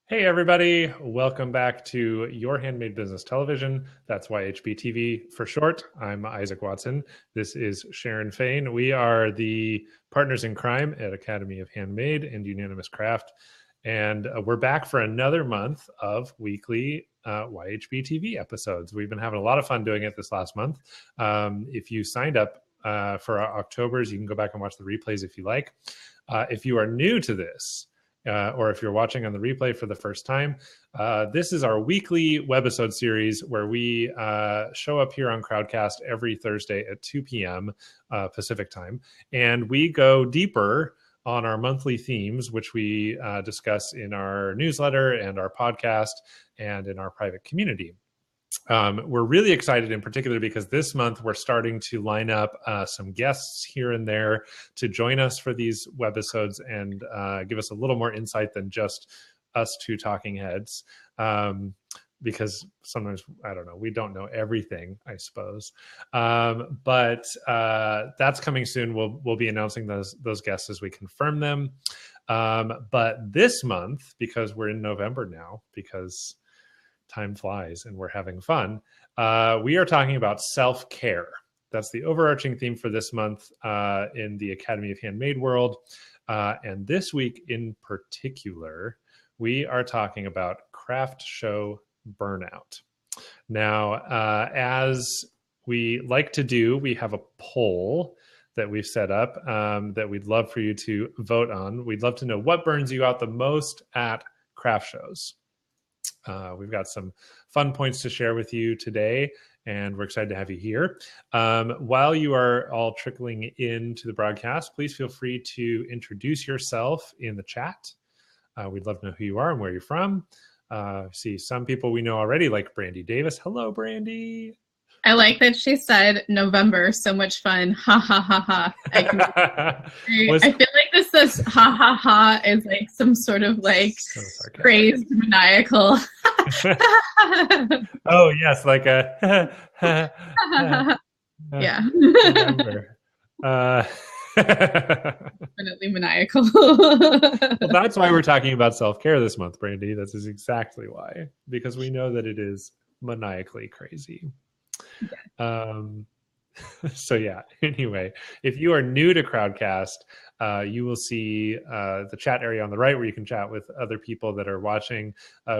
Hey, everybody. Welcome back to Your Handmade Business Television. That's YHB for short. I'm Isaac Watson. This is Sharon Fain. We are the partners in crime at Academy of Handmade and Unanimous Craft. And we're back for another month of weekly YHB episodes. We've been having a lot of fun doing it this last month. If you signed up for our Octobers, you can go back and watch the replays if you like. If you are new to this, or if you're watching on the replay for the first time, this is our weekly webisode series where we show up here on Crowdcast every Thursday at 2 p.m. Pacific time. And we go deeper on our monthly themes, which we discuss in our newsletter and our podcast and in our private community. We're really excited in particular because this month we're starting to line up some guests here and there to join us for these webisodes and give us a little more insight than just us two talking heads. Because sometimes, I don't know, we don't know everything, I suppose. But that's coming soon. We'll be announcing those guests as we confirm them. But this month, because we're in November now, because time flies and we're having fun, we are talking about self-care. That's the overarching theme for this month in the Academy of Handmade world. And this week in particular, we are talking about craft show burnout. Now, as we like to do, we have a poll that we've set up that we'd love for you to vote on. We'd love to know what burns you out the most at craft shows. We've got some fun points to share with you today, and we're excited to have you here. While you are all trickling into the broadcast, please feel free to introduce yourself in the chat. We'd love to know who you are and where you're from. See some people we know already, like Brandy Davis. Hello, Brandy. I like that she said November. So much fun. Ha ha ha ha. I feel like this says ha ha ha is like some sort of like crazed maniacal. Oh yes, like a yeah. Definitely maniacal. Well, that's why we're talking about self-care this month, Brandy. This is exactly why, because we know that it is maniacally crazy. So yeah, anyway, if you are new to Crowdcast, you will see the chat area on the right where you can chat with other people that are watching.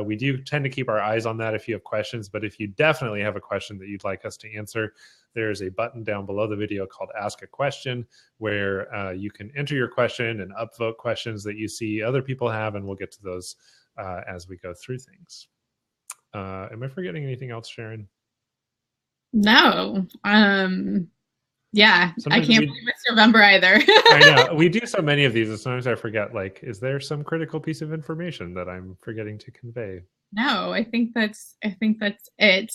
We do tend to keep our eyes on that if you have questions, but if you definitely have a question that you'd like us to answer, there's a button down below the video called Ask a Question where you can enter your question and upvote questions that you see other people have, and we'll get to those as we go through things. Am I forgetting anything else, Sharon? No. Yeah, sometimes I can't believe it's November either. I know. We do so many of these, and sometimes I forget, like, is there some critical piece of information that I'm forgetting to convey? No, I think that's it.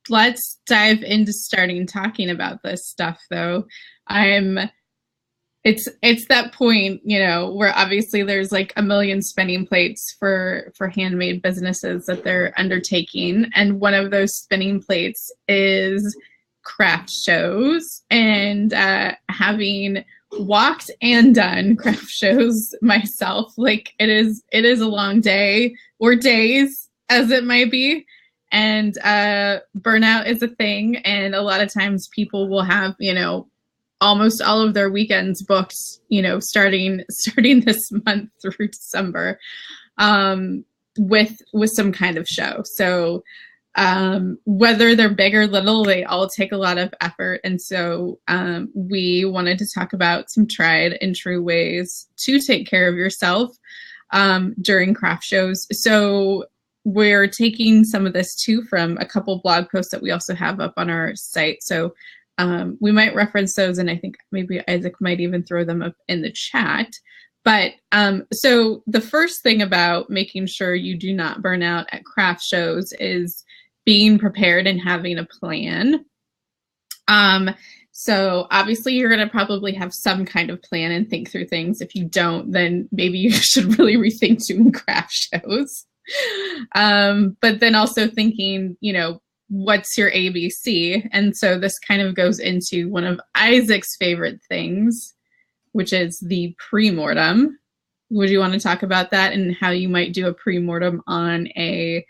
Let's dive into starting talking about this stuff, though. It's that point, you know, where obviously there's like a million spinning plates for handmade businesses that they're undertaking. And one of those spinning plates is craft shows. And having walked and done craft shows myself, like it is a long day, or days as it might be. And burnout is a thing. And a lot of times people will have, you know, almost all of their weekends booked, you know, starting this month through December, with some kind of show. So whether they're big or little, they all take a lot of effort. And so we wanted to talk about some tried and true ways to take care of yourself during craft shows. So we're taking some of this too from a couple blog posts that we also have up on our site. So we might reference those, and I think maybe Isaac might even throw them up in the chat. But so the first thing about making sure you do not burn out at craft shows is being prepared and having a plan. So obviously you're going to probably have some kind of plan and think through things. If you don't, then maybe you should really rethink doing craft shows. But then also thinking, you know, what's your ABC? And so this kind of goes into one of Isaac's favorite things, which is the pre-mortem. Would you want to talk about that and how you might do a pre-mortem on a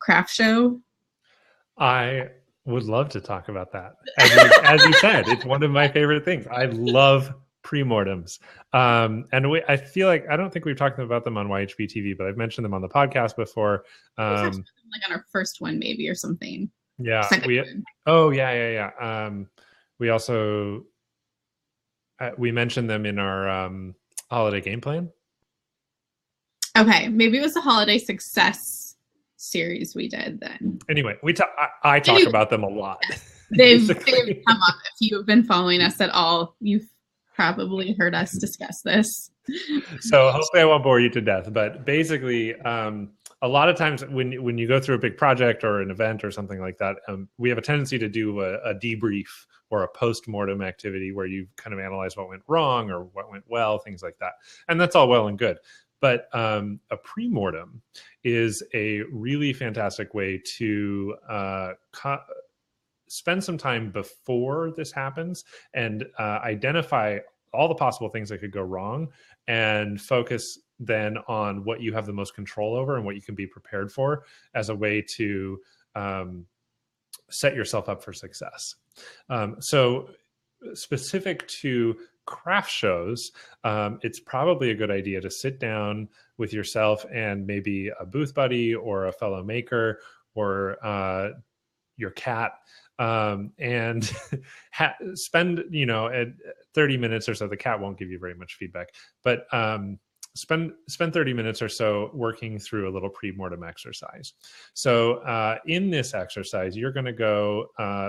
craft show? I would love to talk about that. As you said, it's one of my favorite things. I love pre-mortems. I feel like, I don't think we've talked about them on YHB TV, but I've mentioned them on the podcast before. We talked about them, like on our first one maybe or something. Yeah. We also, we mentioned them in our holiday game plan. Okay. Maybe it was the holiday success series we did then. Anyway, I talk about them a lot. They've come up. If you've been following us at all, you've probably heard us discuss this. So hopefully I won't bore you to death, but basically a lot of times when you go through a big project or an event or something like that, we have a tendency to do a debrief or a post-mortem activity where you kind of analyze what went wrong or what went well, things like that. And that's all well and good. But a pre-mortem is a really fantastic way to spend some time before this happens and identify all the possible things that could go wrong and focus then on what you have the most control over and what you can be prepared for as a way to set yourself up for success. So specific to craft shows, it's probably a good idea to sit down with yourself and maybe a booth buddy or a fellow maker or your cat and spend, 30 minutes or so. The cat won't give you very much feedback, but spend 30 minutes or so working through a little pre-mortem exercise. So in this exercise, you're going to go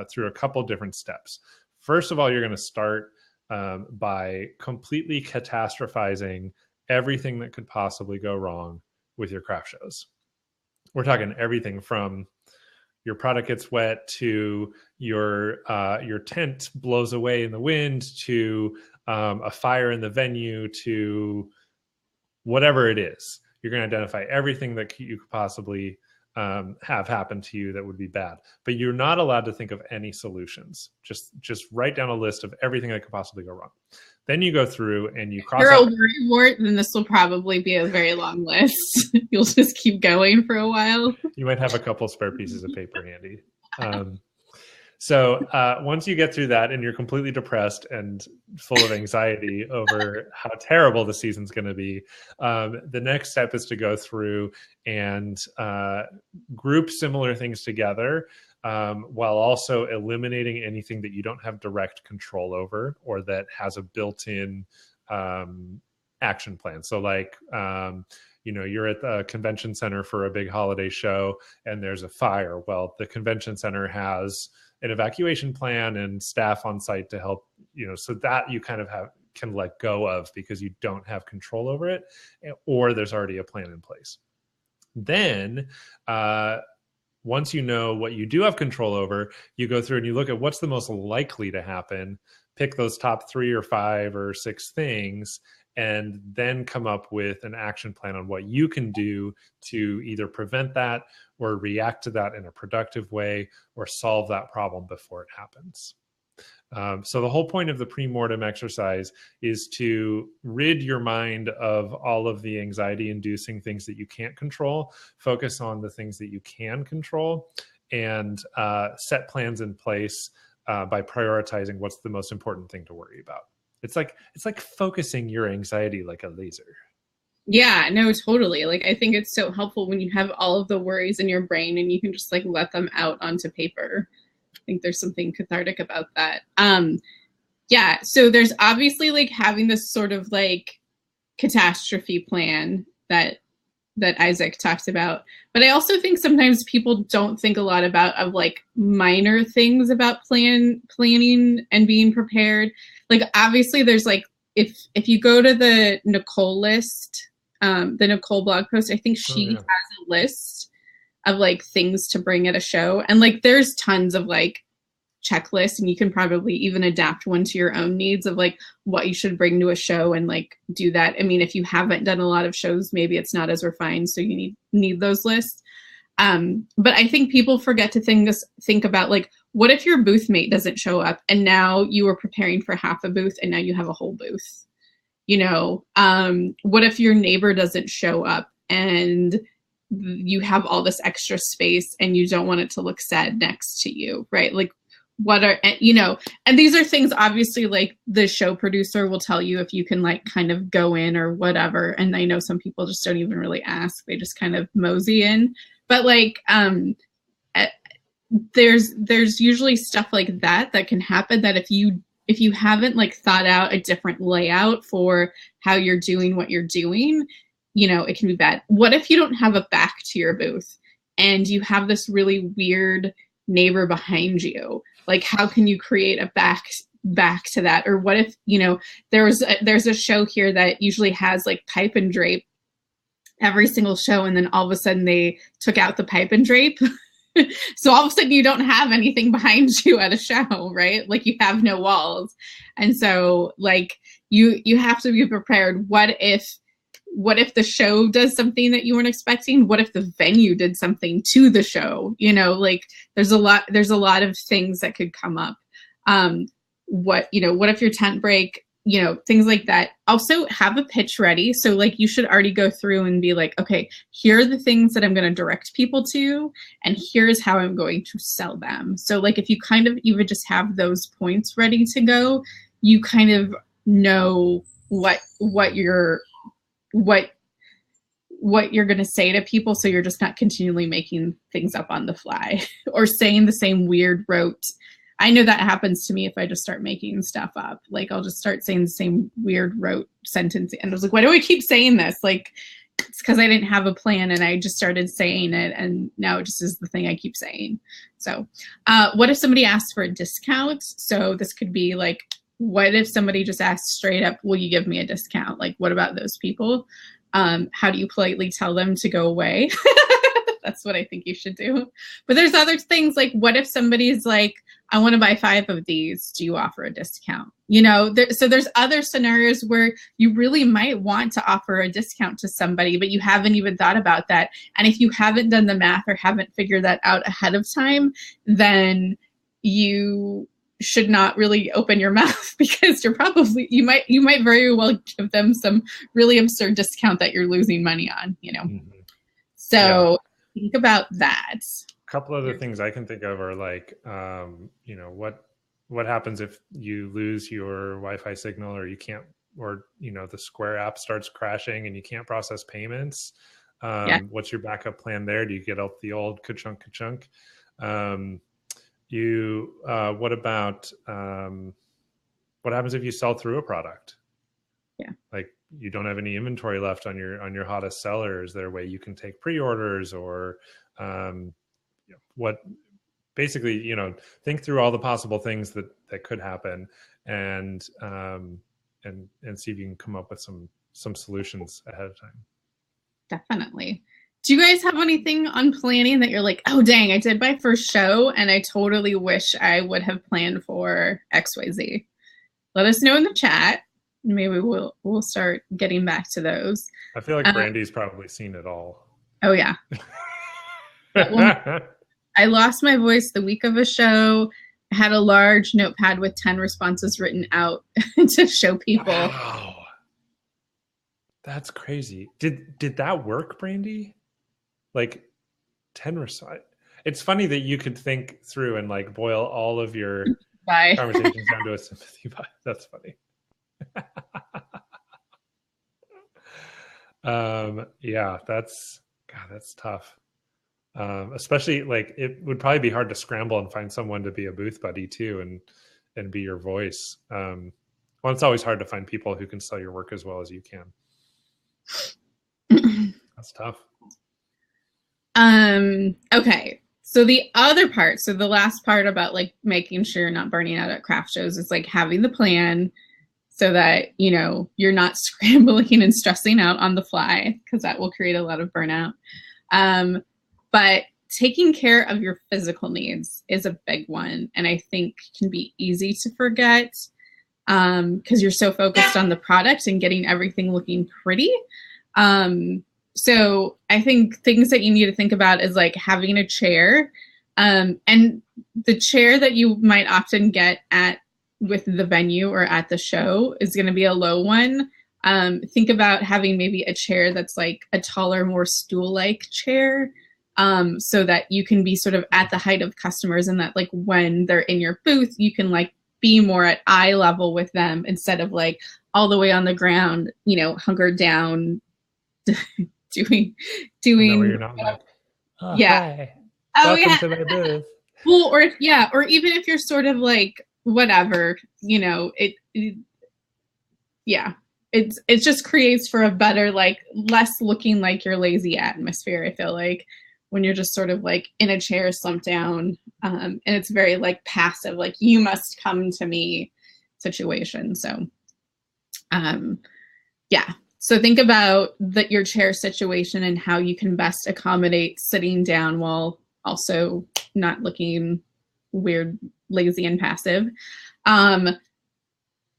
through a couple different steps. First of all, you're going to start by completely catastrophizing everything that could possibly go wrong with your craft shows. We're talking everything from your product gets wet to your tent blows away in the wind to a fire in the venue to whatever it is. You're going to identify everything that you could possibly have happened to you that would be bad, but you're not allowed to think of any solutions. Just write down a list of everything that could possibly go wrong. Then you go through and you cross out. Then this will probably be a very long list. You'll just keep going for a while. You might have a couple spare pieces of paper handy. So once you get through that and you're completely depressed and full of anxiety over how terrible the season's going to be, the next step is to go through and group similar things together while also eliminating anything that you don't have direct control over or that has a built-in action plan. So like, you're at the convention center for a big holiday show and there's a fire. Well, the convention center has an evacuation plan and staff on site to help, so that you kind of can let go of because you don't have control over it, or there's already a plan in place. Then, once you know what you do have control over, you go through and you look at what's the most likely to happen, pick those top 3 or 5 or 6 things, and then come up with an action plan on what you can do to either prevent that or react to that in a productive way or solve that problem before it happens. So the whole point of the pre-mortem exercise is to rid your mind of all of the anxiety-inducing things that you can't control, focus on the things that you can control, and set plans in place by prioritizing what's the most important thing to worry about. It's like focusing your anxiety like a laser. Yeah, no, totally. Like, I think it's so helpful when you have all of the worries in your brain and you can just like let them out onto paper. I think there's something cathartic about that. Yeah, so there's obviously like having this sort of like catastrophe plan that Isaac talked about. But I also think sometimes people don't think a lot of like minor things about planning and being prepared. Like, obviously there's like, if you go to the Nicole list, the Nicole blog post, I think she has a list of like things to bring at a show. And like, there's tons of like checklists, and you can probably even adapt one to your own needs of like what you should bring to a show and like do that. I mean, if you haven't done a lot of shows, maybe it's not as refined, so you need those lists. But I think people forget to think about like, what if your booth mate doesn't show up and now you were preparing for half a booth and now you have a whole booth? What if your neighbor doesn't show up and you have all this extra space and you don't want it to look sad next to you, right? Like, and these are things obviously like the show producer will tell you if you can like kind of go in or whatever. And I know some people just don't even really ask. They just kind of mosey in. But like, there's usually stuff like that can happen that if you haven't like thought out a different layout for how you're doing what you're doing, it can be bad. What if you don't have a back to your booth and you have this really weird neighbor behind you? Like, how can you create a back to that? Or what if, there's a show here that usually has like pipe and drape every single show, and then all of a sudden they took out the pipe and drape. So all of a sudden you don't have anything behind you at a show, right? Like you have no walls. And so like you have to be prepared. What if the show does something that you weren't expecting? What if the venue did something to the show? Like there's a lot of things that could come up. What if your tent break, things like that. Also have a pitch ready. So like you should already go through and be like, okay, here are the things that I'm going to direct people to, and here's how I'm going to sell them. So like if you kind of even just have those points ready to go, you kind of know what you're going to say to people. So you're just not continually making things up on the fly or saying the same weird rote. I know that happens to me if I just start making stuff up. Like I'll just start saying the same weird rote sentence. And I was like, why do I keep saying this? Like, it's because I didn't have a plan and I just started saying it. And now it just is the thing I keep saying. So what if somebody asks for a discount? So this could be like, what if somebody just asks straight up, will you give me a discount? Like, what about those people? How do you politely tell them to go away? That's what I think you should do. But there's other things like, what if somebody's like, I want to buy 5 of these. Do you offer a discount? So there's other scenarios where you really might want to offer a discount to somebody, but you haven't even thought about that. And if you haven't done the math or haven't figured that out ahead of time, then you should not really open your mouth because you might very well give them some really absurd discount that you're losing money on, Mm-hmm. So think about that. A couple other things I can think of are like, what happens if you lose your Wi-Fi signal or you can't, or, the Square app starts crashing and you can't process payments. What's your backup plan there? Do you get out the old ka-chunk? What happens if you sell through a product? Yeah. Like you don't have any inventory left on your hottest seller. Is there a way you can take pre-orders or, basically, think through all the possible things that could happen and see if you can come up with some solutions ahead of time. Definitely. Do you guys have anything on planning that you're like, oh, dang, I did my first show and I totally wish I would have planned for XYZ? Let us know in the chat. Maybe we'll start getting back to those. I feel like Brandy's probably seen it all. Oh, yeah. I lost my voice the week of a show. I had a large notepad with 10 responses written out to show people. Wow. That's crazy. Did that work, Brandy? Like 10 responses. It's funny that you could think through and like boil all of your conversations down to a sympathy vibe. That's funny. That's tough. Especially like it would probably be hard to scramble and find someone to be a booth buddy too and be your voice. It's always hard to find people who can sell your work as well as you can. That's tough. Okay. So the other part, so the last part about like making sure you're not burning out at craft shows is like having the plan so that, you're not scrambling and stressing out on the fly because that will create a lot of burnout. But taking care of your physical needs is a big one. And I think can be easy to forget because you're so focused on the product and getting everything looking pretty. So I think things that you need to think about is like having a chair. And the chair that you might often get with the venue or at the show is going to be a low one. Think about having maybe a chair that's like a taller, more stool-like chair, so that you can be sort of at the height of customers, and that like when they're in your booth, you can like be more at eye level with them instead of like all the way on the ground, hunkered down, doing. No, you're not like, yeah. Hi. Oh, Welcome yeah. to my booth. Well, or even if you're sort of like whatever, it just creates for a better, like less looking like you're lazy atmosphere. I feel like when you're just sort of like in a chair slumped down, and it's very like passive, like you must come to me situation. So, So think about your chair situation and how you can best accommodate sitting down while also not looking weird, lazy, and passive.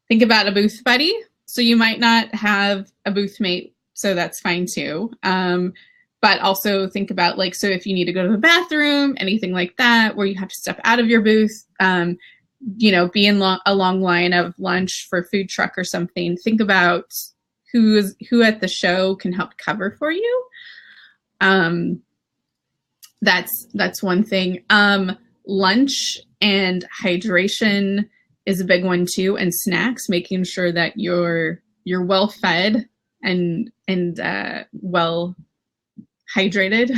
Think about a booth buddy. So you might not have a booth mate, so that's fine too. But also think about like, so if you need to go to the bathroom, anything like that, where you have to step out of your booth, be in a long line of lunch for a food truck or something. Think about who at the show can help cover for you. That's one thing. Lunch and hydration is a big one too, and snacks, making sure that you're well fed and well hydrated.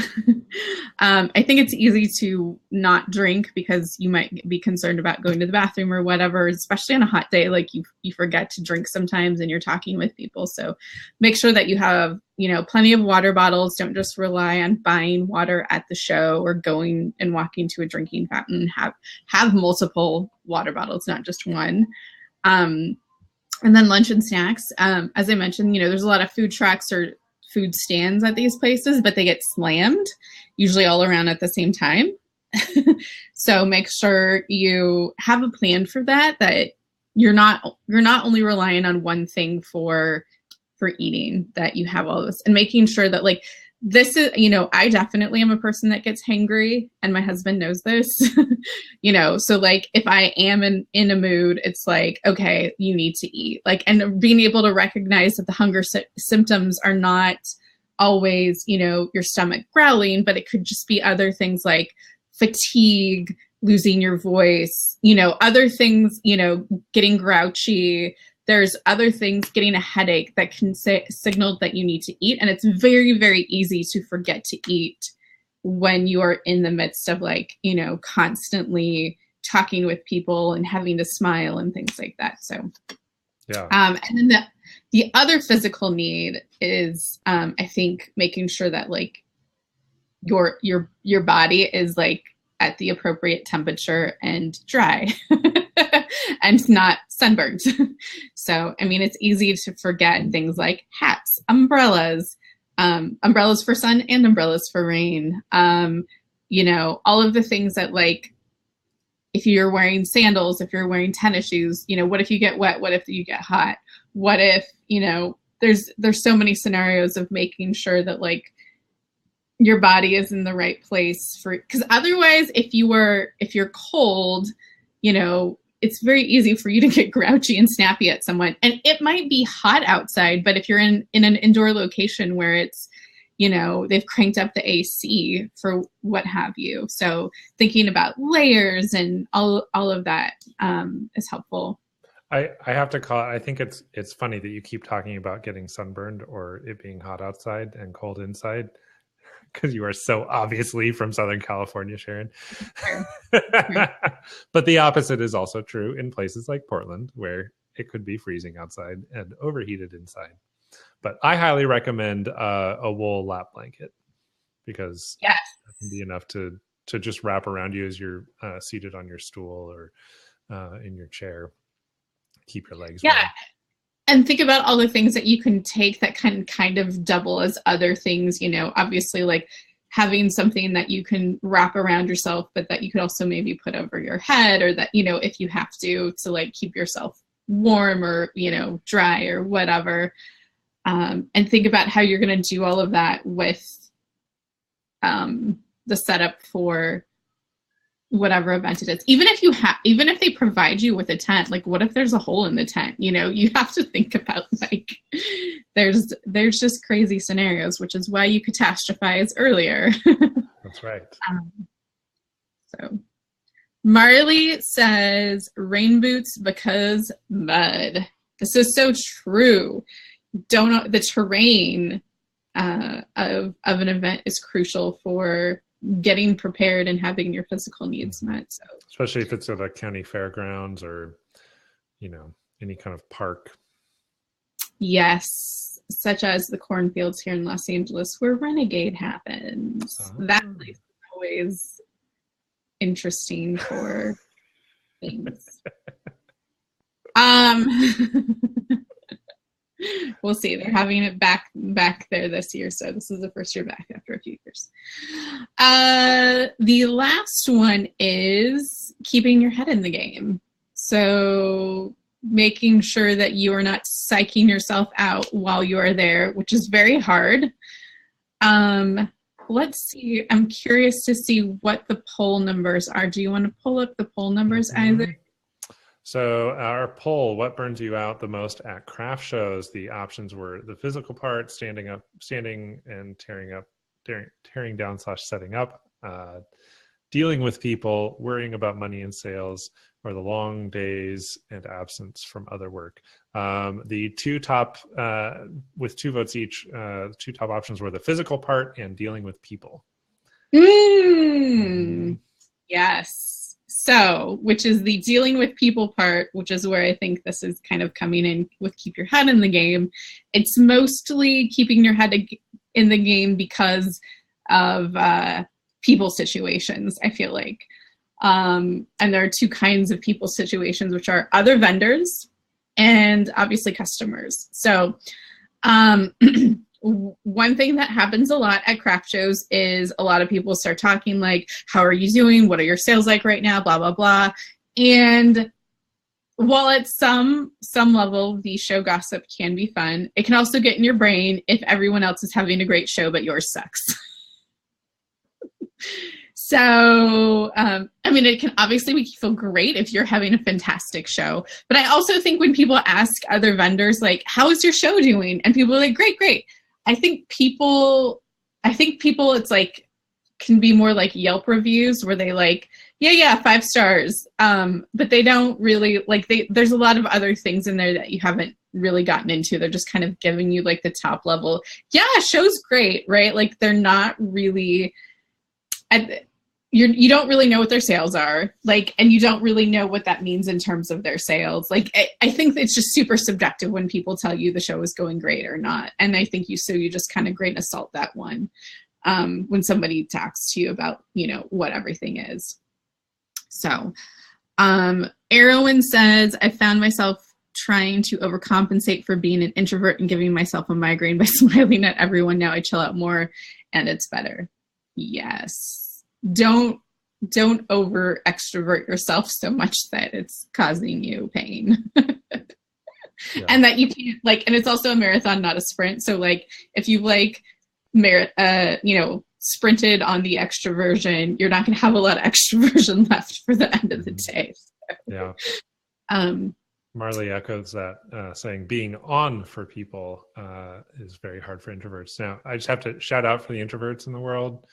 I think it's easy to not drink because you might be concerned about going to the bathroom or whatever, especially on a hot day. Like you forget to drink sometimes and you're talking with people. So make sure that you have, plenty of water bottles. Don't just rely on buying water at the show or going and walking to a drinking fountain. Have multiple water bottles, not just one. And then lunch and snacks. As I mentioned, there's a lot of food trucks or food stands at these places, but they get slammed usually all around at the same time. So make sure you have a plan for that you're not only relying on one thing for eating, that you have all this, and making sure that like this is, I definitely am a person that gets hangry, and my husband knows this. So like if I am in a mood, it's like, okay, you need to eat, like, and being able to recognize that the hunger symptoms are not always, your stomach growling, but it could just be other things like fatigue, losing your voice, other things, getting grouchy. There's other things, getting a headache, that can signal that you need to eat. And it's very, very easy to forget to eat when you are in the midst of like, constantly talking with people and having to smile and things like that. So, yeah. And then the other physical need is, I think, making sure that like your body is like at the appropriate temperature and dry. And not sunburned. So, I mean, it's easy to forget things like hats, umbrellas for sun and umbrellas for rain. All of the things that like, if you're wearing sandals, if you're wearing tennis shoes, what if you get wet? What if you get hot? What if, there's so many scenarios of making sure that like your body is in the right place because otherwise if you're cold, it's very easy for you to get grouchy and snappy at someone. And it might be hot outside, but if you're in an indoor location where it's, they've cranked up the AC for what have you. So thinking about layers and all of that is helpful. I have to call it, I think it's funny that you keep talking about getting sunburned or it being hot outside and cold inside, because you are so obviously from Southern California, Sharon. Sure. But the opposite is also true in places like Portland, where it could be freezing outside and overheated inside. But I highly recommend a wool lap blanket, because yes, that can be enough to just wrap around you as you're seated on your stool or in your chair. Keep your legs warm. And think about all the things that you can take that can kind of double as other things, obviously like having something that you can wrap around yourself, but that you could also maybe put over your head, or that, if you have to like keep yourself warm or, dry or whatever. And think about how you're going to do all of that with the setup for whatever event it is. Even if they provide you with a tent, like what if there's a hole in the tent? You know, you have to think about like there's just crazy scenarios, which is why you catastrophize earlier. That's right. So Marley says rain boots because mud. This is so true. The terrain of an event is crucial for getting prepared and having your physical needs met. So especially if it's at a county fairgrounds or, you know, any kind of park. Yes, such as the cornfields here in Los Angeles where Renegade happens. Oh. That place is always interesting for things. We'll see. They're having it back there this year, so this is the first year back after a few years. The last one is keeping your head in the game. So making sure that you are not psyching yourself out while you are there, which is very hard. Let's see. I'm curious to see what the poll numbers are. Do you want to pull up the poll numbers, Isaac? So our poll, what burns you out the most at craft shows? The options were the physical part, standing and tearing down / setting up, dealing with people, worrying about money and sales, or the long days and absence from other work. The two top, with 2 votes each, 2 top options were the physical part and dealing with people. Yes. So, which is the dealing with people part, which is where I think this is kind of coming in with keep your head in the game. It's mostly keeping your head in the game because of people situations, I feel like. And there are 2 kinds of people situations, which are other vendors and obviously customers. So one thing that happens a lot at craft shows is a lot of people start talking like, how are you doing? What are your sales like right now? Blah, blah, blah. And while at some level, the show gossip can be fun, it can also get in your brain if everyone else is having a great show, but yours sucks. So, I mean, it can obviously make you feel great if you're having a fantastic show. But I also think when people ask other vendors, like, how is your show doing? And people are like, great, great. I think people, it's like, can be more like Yelp reviews where they like, yeah, 5 stars. But they don't really, like, there's a lot of other things in there that you haven't really gotten into. They're just kind of giving you like the top level. Yeah, show's great, right? Like, they're not really... You don't really know what their sales are, like, and you don't really know what that means in terms of their sales. Like, I think it's just super subjective when people tell you the show is going great or not. And I think you just kind of grain of salt that one when somebody talks to you about, you know, what everything is. So, Erwin says, I found myself trying to overcompensate for being an introvert and giving myself a migraine by smiling at everyone. Now I chill out more and it's better. Yes. Don't over extrovert yourself so much that it's causing you pain. Yeah. And that you can't, like, and it's also a marathon, not a sprint. So like if you've like sprinted on the extroversion, you're not going to have a lot of extroversion left for the end of the day. So. Yeah. Marley echoes that, saying being on for people is very hard for introverts. Now, I just have to shout out for the introverts in the world.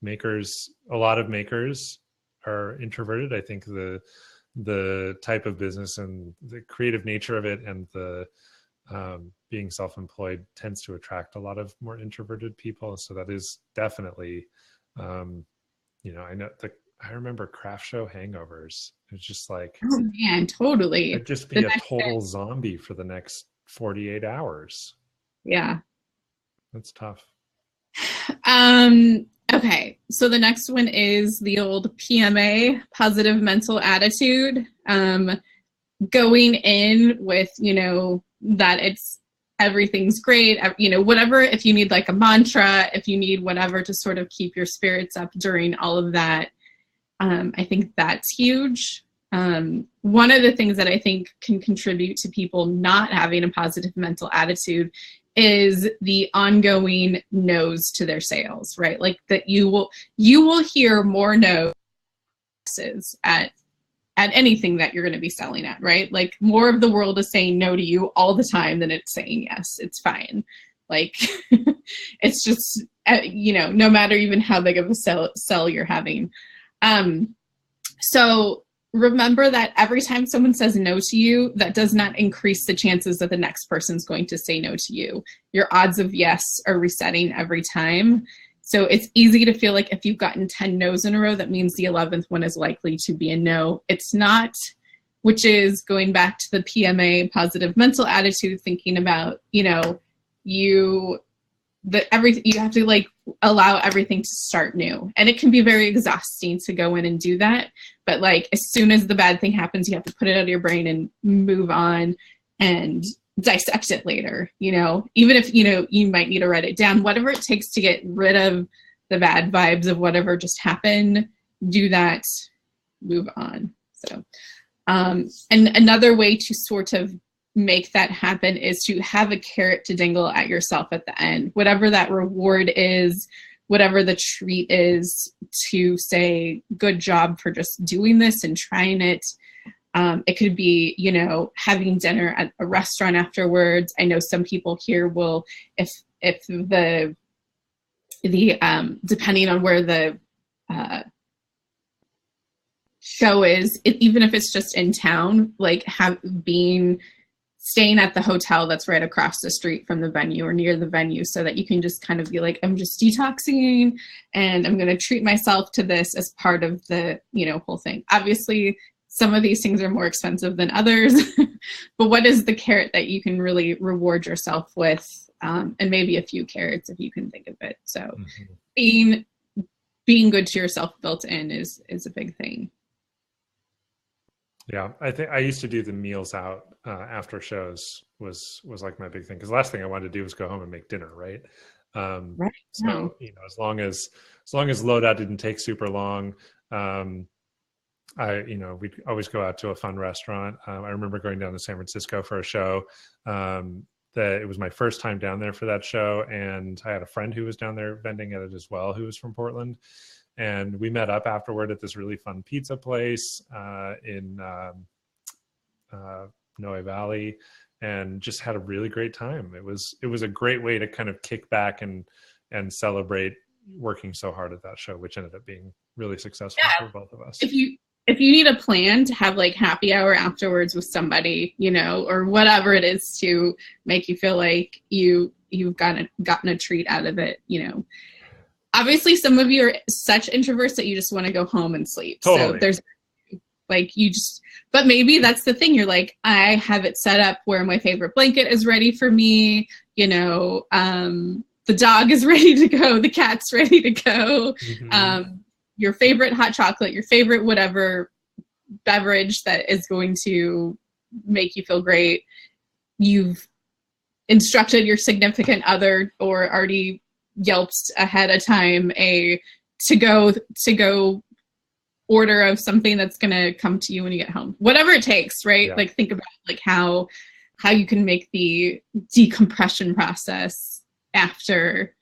Makers, a lot of makers are introverted. I think the type of business and the creative nature of it and the being self-employed tends to attract a lot of more introverted people. So that is definitely, I remember craft show hangovers. It's just like, oh man, totally. I'd just be a total zombie for the next 48 hours. Yeah. That's tough. Okay, so the next one is the old PMA, positive mental attitude. Going in with, that everything's great, whatever, if you need like a mantra, if you need whatever to sort of keep your spirits up during all of that, I think that's huge. One of the things that I think can contribute to people not having a positive mental attitude is the ongoing no's to their sales, right? Like that you will hear more no's yeses at anything that you're going to be selling at, right? Like more of the world is saying no to you all the time than it's saying yes. It's fine. Like it's just, no matter even how big of a sell you're having. So remember that every time someone says no to you, that does not increase the chances that the next person's going to say no to you. Your odds of yes are resetting every time. So it's easy to feel like if you've gotten 10 no's in a row, that means the 11th one is likely to be a no. It's not, which is going back to the PMA, positive mental attitude, thinking about, you have to like allow everything to start new. And it can be very exhausting to go in and do that. But like as soon as the bad thing happens, you have to put it out of your brain and move on and dissect it later, even if, you might need to write it down, whatever it takes to get rid of the bad vibes of whatever just happened, do that, move on. So, and another way to sort of make that happen is to have a carrot to dangle at yourself at the end, whatever that reward is, whatever the treat is, to say, good job for just doing this and trying it. It could be, having dinner at a restaurant afterwards. I know some people here will, if the depending on where the show is, even if it's just in town, like staying at the hotel that's right across the street from the venue or near the venue, so that you can just kind of be like, I'm just detoxing and I'm going to treat myself to this as part of the, whole thing. Obviously, some of these things are more expensive than others, but what is the carrot that you can really reward yourself with? And maybe a few carrots if you can think of it. So being good to yourself built in is a big thing. Yeah, I think I used to do the meals out after shows was like my big thing, because the last thing I wanted to do was go home and make dinner, right? Right. So as long as loadout didn't take super long, we'd always go out to a fun restaurant. I remember going down to San Francisco for a show. That it was my first time down there for that show, and I had a friend who was down there vending at it as well, who was from Portland. And we met up afterward at this really fun pizza place in Noe Valley, and just had a really great time. It was a great way to kind of kick back and celebrate working so hard at that show, which ended up being really successful for both of us. If you need a plan to have like happy hour afterwards with somebody, or whatever it is to make you feel like you've gotten a treat out of it, Obviously, some of you are such introverts that you just want to go home and sleep. Totally. So there's like but maybe that's the thing. You're like, I have it set up where my favorite blanket is ready for me. The dog is ready to go. The cat's ready to go. Mm-hmm. Your favorite hot chocolate, your favorite whatever beverage that is going to make you feel great. You've instructed your significant other or already Yelped ahead of time a to go order of something that's going to come to you when you get home, whatever it takes, right? Yeah. Like think about like how you can make the decompression process after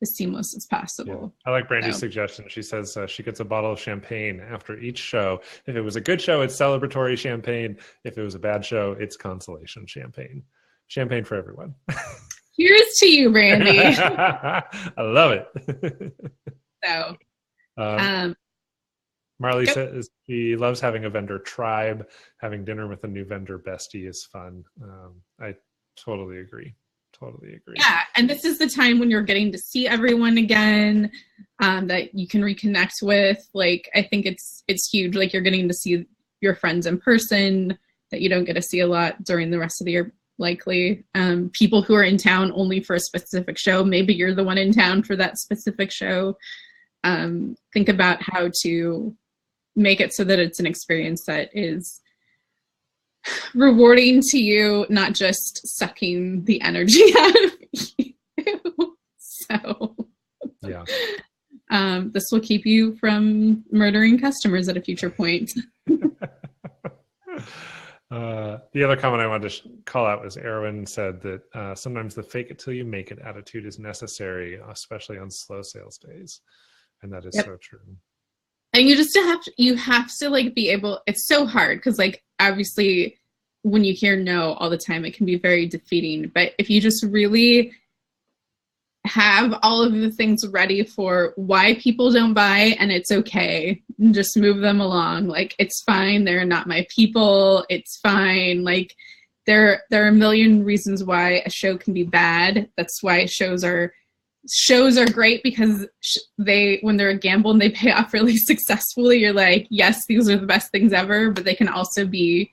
as seamless as possible. Yeah. I like Brandy's suggestion. She says she gets a bottle of champagne after each show. If it was a good show, it's celebratory champagne. If it was a bad show, it's consolation champagne. Champagne for everyone. Here's to you, Brandy. I love it. So, Marley says she loves having a vendor tribe. Having dinner with a new vendor bestie is fun. I totally agree. Yeah, and this is the time when you're getting to see everyone again, that you can reconnect with. Like, I think it's huge. Like, you're getting to see your friends in person that you don't get to see a lot during the rest of the year. Likely people who are in town only for a specific show. Maybe you're the one in town for that specific show. Think about how to make it so that it's an experience that is rewarding to you, not just sucking the energy out of you. So yeah, this will keep you from murdering customers at a future point. The other comment I wanted to call out was Erwin said that sometimes the fake it till you make it attitude is necessary, especially on slow sales days. And that is so true. And you have to like be able, it's so hard because like obviously when you hear no all the time, it can be very defeating. But if you just really have all of the things ready for why people don't buy, and it's okay, just move them along. Like, it's fine. They're not my people. It's fine. Like, there are a million reasons why a show can be bad. That's why shows are great, because when they're a gamble and they pay off really successfully, you're like, yes, these are the best things ever. But they can also be,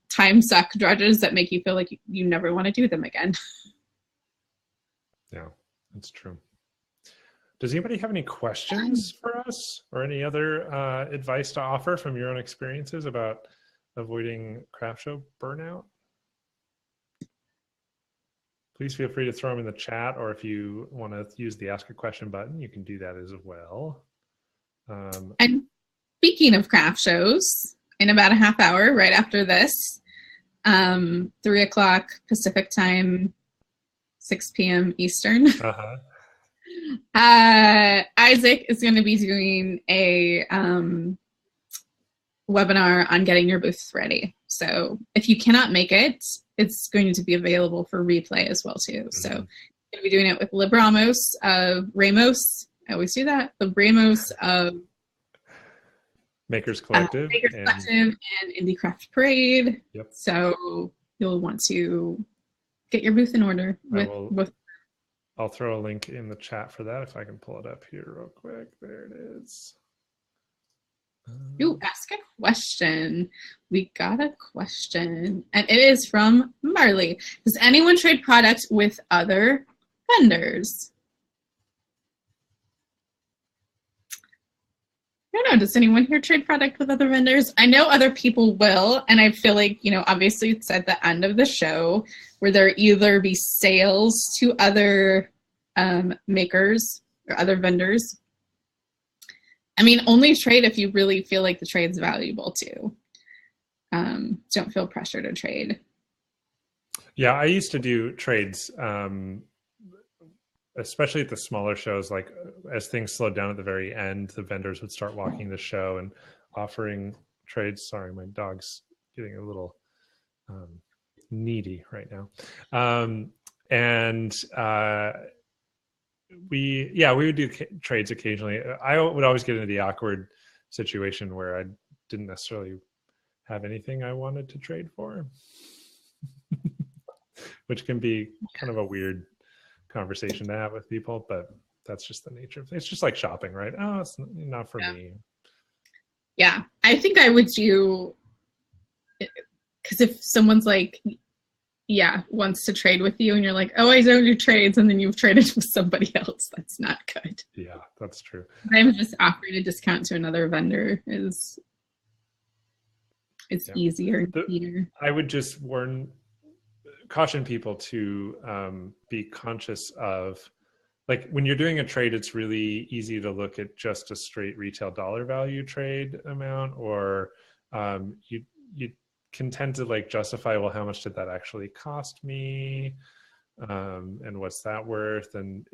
time suck drudges that make you feel like you never want to do them again. Yeah, that's true. Does anybody have any questions for us, or any other advice to offer from your own experiences about avoiding craft show burnout? Please feel free to throw them in the chat, or if you want to use the ask a question button, you can do that as well. And speaking of craft shows, in about a half hour, right after this, 3:00 Pacific time, 6 p.m. Eastern. Uh-huh. Isaac is going to be doing a webinar on getting your booths ready. So if you cannot make it, it's going to be available for replay as well too. Mm-hmm. So I'm going to be doing it with Libramos of Ramos. I always do that. The Ramos of Makers Collective, and Indie Craft Parade. Yep. So you'll want to get your booth in order. I'll throw a link in the chat for that if I can pull it up here real quick. There it is. Ooh, ask a question. We got a question, and it is from Marley. Does anyone trade products with other vendors? I don't know. Does anyone here trade product with other vendors? I know other people will, and I feel like, obviously it's at the end of the show where there either be sales to other makers or other vendors. I mean, only trade if you really feel like the trade's valuable too. Don't feel pressure to trade. Yeah, I used to do trades, especially at the smaller shows. Like, as things slowed down at the very end, the vendors would start walking the show and offering trades. Sorry, my dog's getting a little needy right now. We would do trades occasionally. I would always get into the awkward situation where I didn't necessarily have anything I wanted to trade for, which can be kind of a weird conversation to have with people, but that's just the nature of it. It's just like shopping, right? Oh, it's not for me. Yeah, I think I would do, because if someone's like, wants to trade with you and you're like, oh, I don't do trades, and then you've traded with somebody else, that's not good. Yeah, that's true. I'm just offering a discount to another vendor it's easier. I would just caution people to be conscious of, like, when you're doing a trade, it's really easy to look at just a straight retail dollar value trade amount, or you can tend to like justify, well, how much did that actually cost me, and what's that worth? And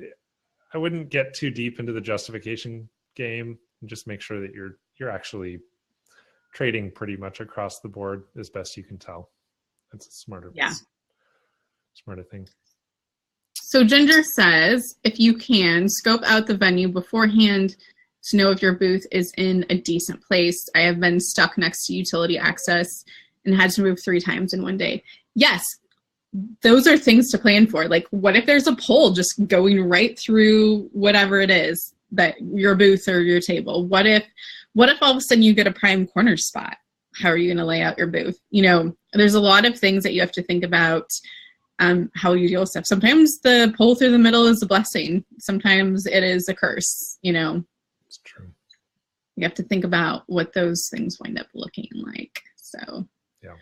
I wouldn't get too deep into the justification game, and just make sure that you're actually trading pretty much across the board as best you can tell. That's a smarter thing. So Ginger says, if you can, scope out the venue beforehand to know if your booth is in a decent place. I have been stuck next to utility access and had to move 3 times in one day. Yes, those are things to plan for. Like, what if there's a pole just going right through whatever it is, that your booth or your table? What if all of a sudden you get a prime corner spot? How are you going to lay out your booth? There's a lot of things that you have to think about, how you deal with stuff. Sometimes the pole through the middle is a blessing. Sometimes it is a curse, It's true. You have to think about what those things wind up looking like. So, yeah.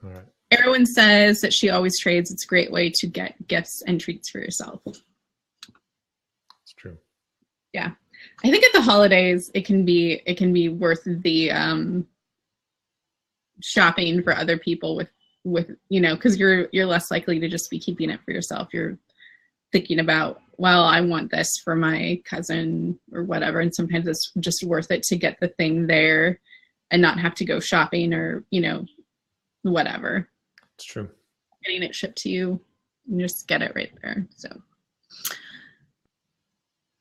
All right. Erwin says that she always trades. It's a great way to get gifts and treats for yourself. It's true. Yeah. I think at the holidays, it can be worth the shopping for other people with because you're less likely to just be keeping it for yourself. You're thinking about well, I want this for my cousin or whatever. And sometimes it's just worth it to get the thing there and not have to go shopping or, whatever. It's true. Getting it shipped to you and just get it right there. So,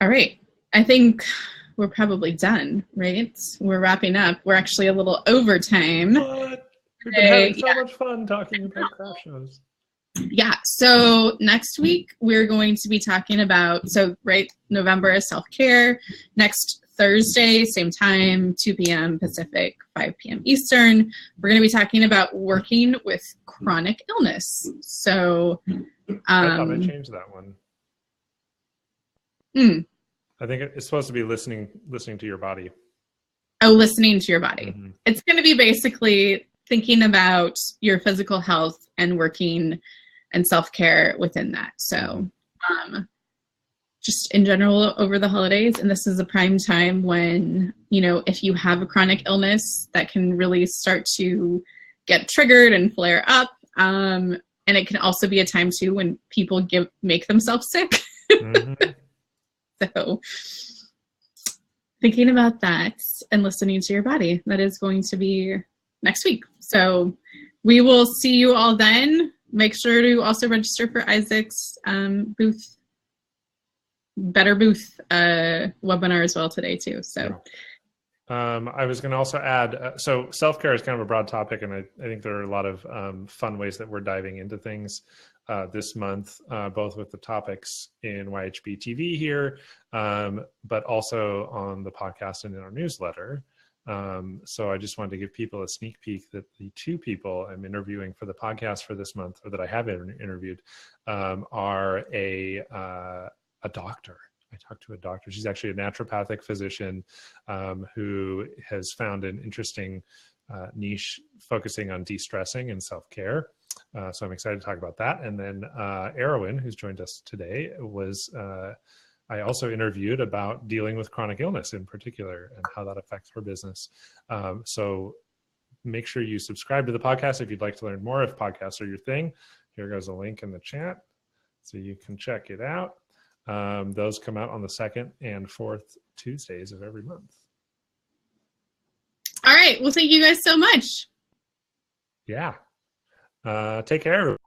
all right. I think we're probably done, right? We're wrapping up. We're actually a little overtime. What? We've been having so much fun talking about craft shows. Yeah. So next week we're going to be talking about, November is self-care. Next Thursday, same time, 2 p.m. Pacific, 5 p.m. Eastern. We're going to be talking about working with chronic illness. So I thought I changed that one. I think it's supposed to be listening to your body. Oh, listening to your body. Mm-hmm. It's going to be basically thinking about your physical health and working and self-care within that. So just in general over the holidays, and this is a prime time when, if you have a chronic illness that can really start to get triggered and flare up. And it can also be a time too when people make themselves sick. Mm-hmm. So thinking about that and listening to your body, that is going to be next week. So we will see you all then. Make sure to also register for Isaac's Better Booth webinar as well today too. So I was going to also add, so self-care is kind of a broad topic, and I think there are a lot of fun ways that we're diving into things this month, both with the topics in YHB TV here, but also on the podcast and in our newsletter. So I just wanted to give people a sneak peek that the two people I'm interviewing for the podcast for this month, or that I have interviewed, are a doctor. I talked to a doctor. She's actually a naturopathic physician who has found an interesting niche focusing on de-stressing and self-care. So I'm excited to talk about that. And then Erwin, who's joined us today, was I also interviewed about dealing with chronic illness in particular and how that affects her business. So make sure you subscribe to the podcast if you'd like to learn more. If podcasts are your thing, here goes a link in the chat so you can check it out. Those come out on the 2nd and 4th Tuesdays of every month. All right. Well, thank you guys so much. Yeah. Take care.